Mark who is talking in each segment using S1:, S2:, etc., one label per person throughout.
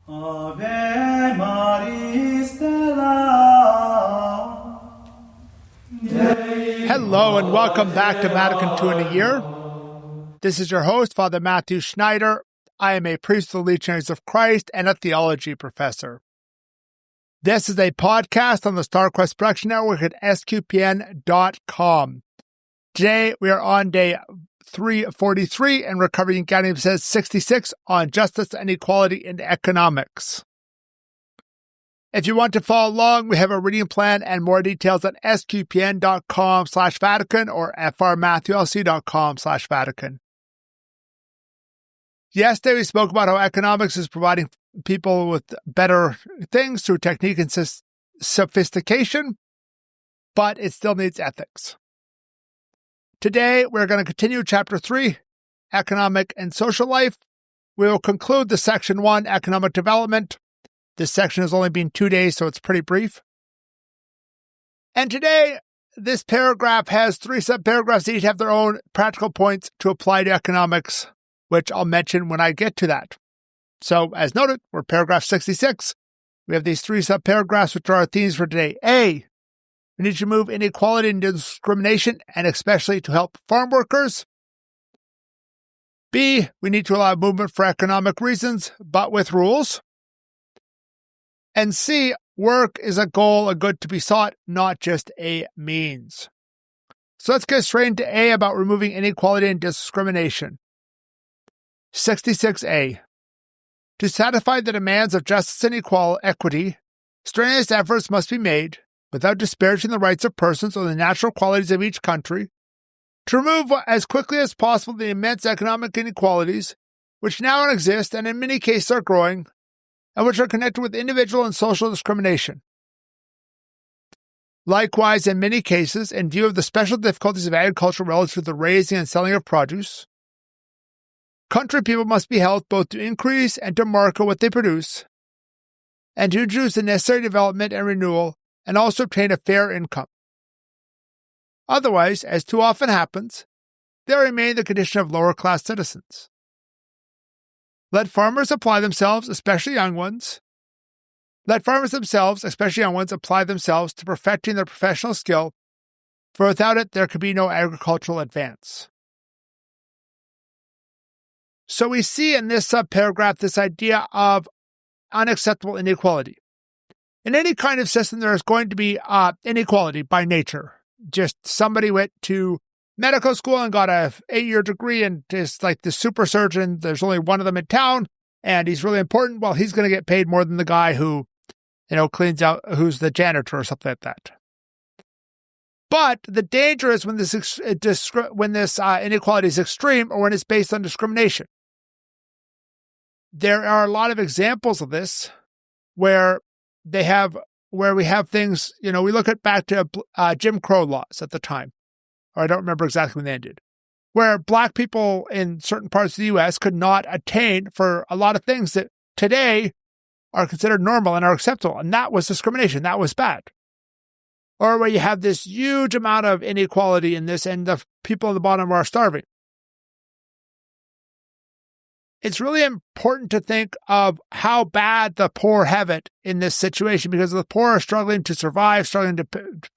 S1: Ave Maris Stella.
S2: Hello and welcome back to Vatican II in a Year. This is your host, Father Matthew Schneider. I am a priest of the Legionaries of Christ and a theology professor. This is a podcast on the StarQuest Production Network at sqpn.com. Today we are on day 343 and Recovering County says 66 on justice and equality in economics. If you want to follow along, we have a reading plan and more details at sqpn.com/Vatican or frmatthewlc.com/Vatican. Yesterday we spoke about how economics is providing people with better things through technique and sophistication, but it still needs ethics. Today, we're going to continue Chapter 3, Economic and Social Life. We will conclude the Section 1, Economic Development. This section has only been 2 days, so it's pretty brief. And today, this paragraph has 3 subparagraphs. Each have their own practical points to apply to economics, which I'll mention when I get to that. So, as noted, we're paragraph 66. We have these 3 subparagraphs, which are our themes for today. A, we need to move inequality and discrimination, and especially to help farm workers. B, we need to allow movement for economic reasons, but with rules. And C, work is a goal, a good to be sought, not just a means. So let's get straight into A about removing inequality and discrimination. 66A. To satisfy the demands of justice and equity, strenuous efforts must be made, without disparaging the rights of persons or the natural qualities of each country, to remove as quickly as possible the immense economic inequalities which now exist and in many cases are growing, and which are connected with individual and social discrimination. Likewise, in many cases, in view of the special difficulties of agriculture relative to the raising and selling of produce, country people must be helped both to increase and to market what they produce, and to introduce the necessary development and renewal, and also obtain a fair income. Otherwise, as too often happens, they remain the condition of lower-class citizens. Let farmers apply themselves, especially young ones. Let farmers themselves, especially young ones, apply themselves to perfecting their professional skill, for without it there could be no agricultural advance. So we see in this subparagraph this idea of unacceptable inequality. In any kind of system, there is going to be inequality by nature. Just somebody went to medical school and got a 8-year degree and is like the super surgeon. There's only one of them in town, and he's really important. Well, he's going to get paid more than the guy who, cleans out, who's the janitor or something like that. But the danger is when this inequality is extreme or when it's based on discrimination. There are a lot of examples of this where we have things, we look back to Jim Crow laws at the time, or I don't remember exactly when they ended, where black people in certain parts of the U.S. could not attain for a lot of things that today are considered normal and are acceptable, and that was discrimination. That was bad. Or where you have this huge amount of inequality in this, and the people at the bottom are starving. It's really important to think of how bad the poor have it in this situation, because the poor are struggling to survive, struggling to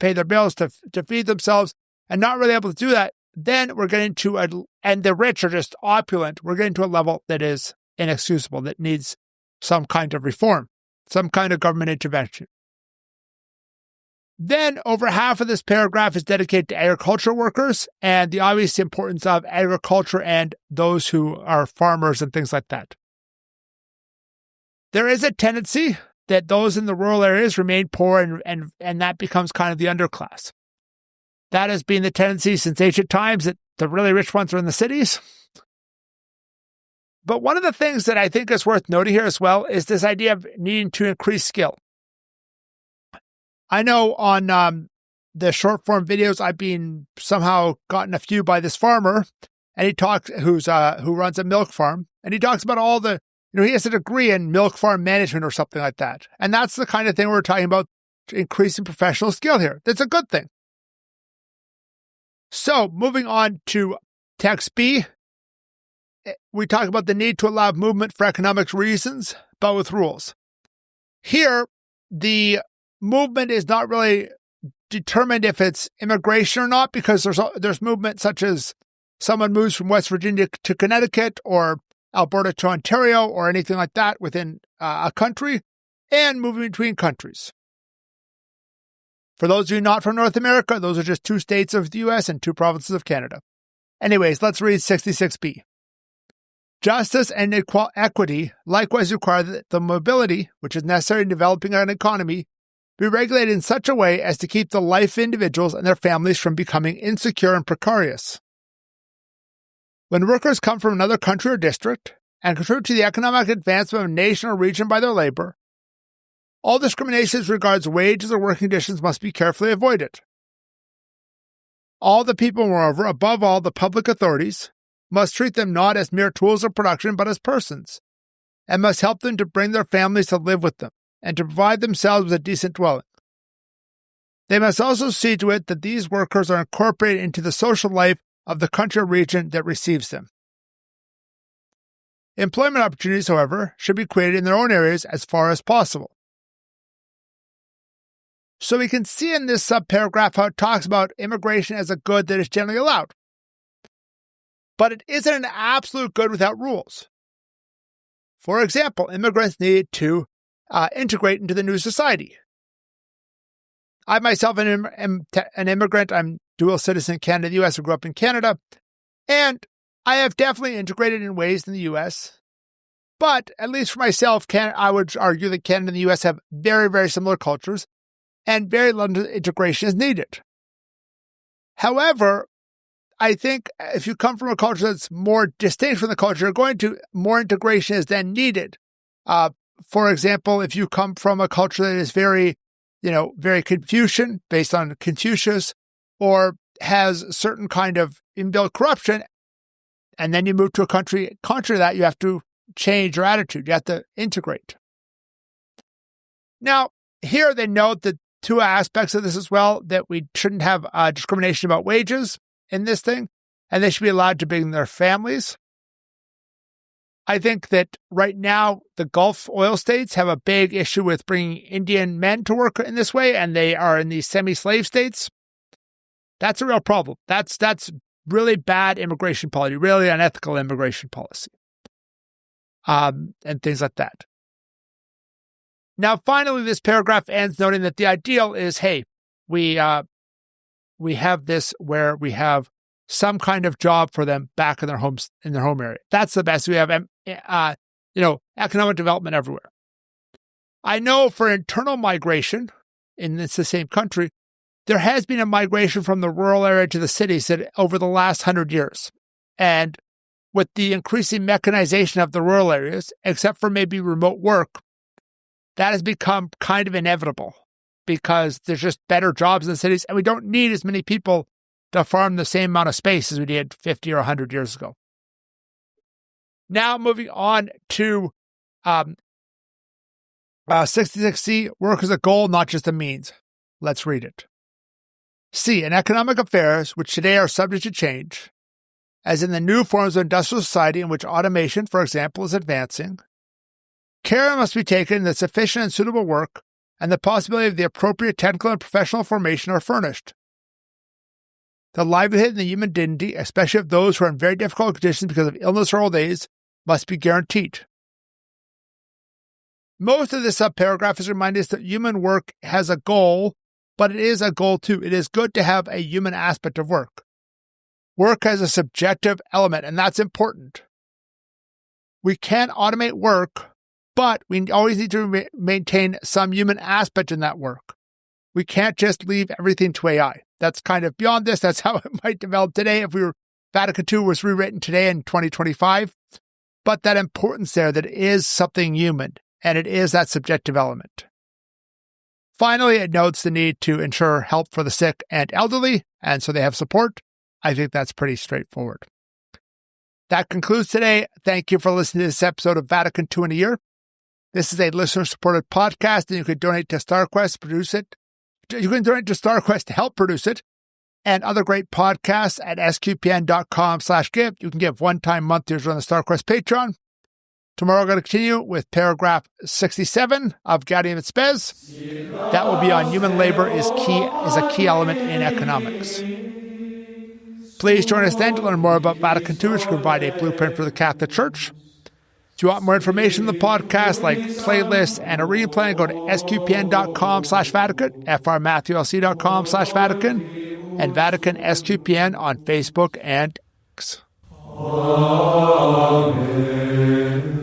S2: pay their bills, to feed themselves, and not really able to do that. Then we're getting to and the rich are just opulent. We're getting to a level that is inexcusable, that needs some kind of reform, some kind of government intervention. Then over half of this paragraph is dedicated to agricultural workers and the obvious importance of agriculture and those who are farmers and things like that. There is a tendency that those in the rural areas remain poor and that becomes kind of the underclass. That has been the tendency since ancient times, that the really rich ones are in the cities. But one of the things that I think is worth noting here as well is this idea of needing to increase skill. I know on the short form videos, I've been somehow gotten a few by this farmer, and he talks, who runs a milk farm, and he talks about all the, he has a degree in milk farm management or something like that. And that's the kind of thing we're talking about, increasing professional skill here. That's a good thing. So moving on to text B, we talk about the need to allow movement for economic reasons, but with rules. Here, the movement is not really determined if it's immigration or not, because there's movement such as someone moves from West Virginia to Connecticut or Alberta to Ontario or anything like that within a country, and moving between countries. For those of you not from North America, those are just 2 states of the U.S. and 2 provinces of Canada. Anyways, let's read 66B. Justice and equity likewise require that the mobility, which is necessary in developing an economy, be regulated in such a way as to keep the life of individuals and their families from becoming insecure and precarious. When workers come from another country or district and contribute to the economic advancement of a nation or region by their labor, all discrimination as regards wages or working conditions must be carefully avoided. All the people, moreover, above all the public authorities, must treat them not as mere tools of production but as persons, and must help them to bring their families to live with them, and to provide themselves with a decent dwelling. They must also see to it that these workers are incorporated into the social life of the country or region that receives them. Employment opportunities, however, should be created in their own areas as far as possible. So we can see in this subparagraph how it talks about immigration as a good that is generally allowed. But it isn't an absolute good without rules. For example, immigrants need to integrate into the new society. I myself am an immigrant. I'm dual citizen in Canada and the U.S. I grew up in Canada. And I have definitely integrated in ways in the U.S. But at least for myself, I would argue that Canada and the U.S. have very, very similar cultures, and very little integration is needed. However, I think if you come from a culture that's more distinct from the culture you're going to, more integration is then needed. For example, if you come from a culture that is very Confucian, based on Confucius, or has certain kind of inbuilt corruption, and then you move to a country that you have to change your attitude. You have to integrate. Now, here they note the 2 aspects of this as well, that we shouldn't have discrimination about wages in this thing, and they should be allowed to bring their families. I think that right now, the Gulf oil states have a big issue with bringing Indian men to work in this way, and they are in these semi-slave states. That's a real problem. That's really bad immigration policy, really unethical immigration policy, and things like that. Now, finally, this paragraph ends noting that the ideal is, hey, we have this where we have some kind of job for them back in their homes, in their home area. That's the best. We have, economic development everywhere. I know for internal migration, and it's the same country, there has been a migration from the rural area to the cities over the last 100 years. And with the increasing mechanization of the rural areas, except for maybe remote work, that has become kind of inevitable because there's just better jobs in the cities, and we don't need as many people to farm the same amount of space as we did 50 or 100 years ago. Now, moving on to 66C, work as a goal, not just a means. Let's read it. C, in economic affairs, which today are subject to change, as in the new forms of industrial society in which automation, for example, is advancing, care must be taken that sufficient and suitable work and the possibility of the appropriate technical and professional formation are furnished. The livelihood and the human dignity, especially of those who are in very difficult conditions because of illness or old age, must be guaranteed. Most of this subparagraph is reminding us that human work has a goal, but it is a goal too. It is good to have a human aspect of work. Work has a subjective element, and that's important. We can automate work, but we always need to maintain some human aspect in that work. We can't just leave everything to AI. That's kind of beyond this. That's how it might develop today if Vatican II was rewritten today in 2025. But that importance there, that it is something human, and it is that subjective element. Finally, it notes the need to ensure help for the sick and elderly, and so they have support. I think that's pretty straightforward. That concludes today. Thank you for listening to this episode of Vatican II in a Year. This is a listener-supported podcast, and you can donate to StarQuest to produce it. You can donate to StarQuest to help produce it, and other great podcasts at sqpn.com/give. You can give one-time monthlies on the StarQuest Patreon. Tomorrow we're going to continue with paragraph 67 of Gaudium et Spes. That will be on human labor is a key element in economics. Please join us then to learn more about Vatican II, which can provide a blueprint for the Catholic Church. If you want more information on the podcast, like playlists and a reading plan, go to sqpn.com/Vatican, frmatthewlc.com/Vatican, and Vatican SQPN on Facebook and X.
S1: Amen.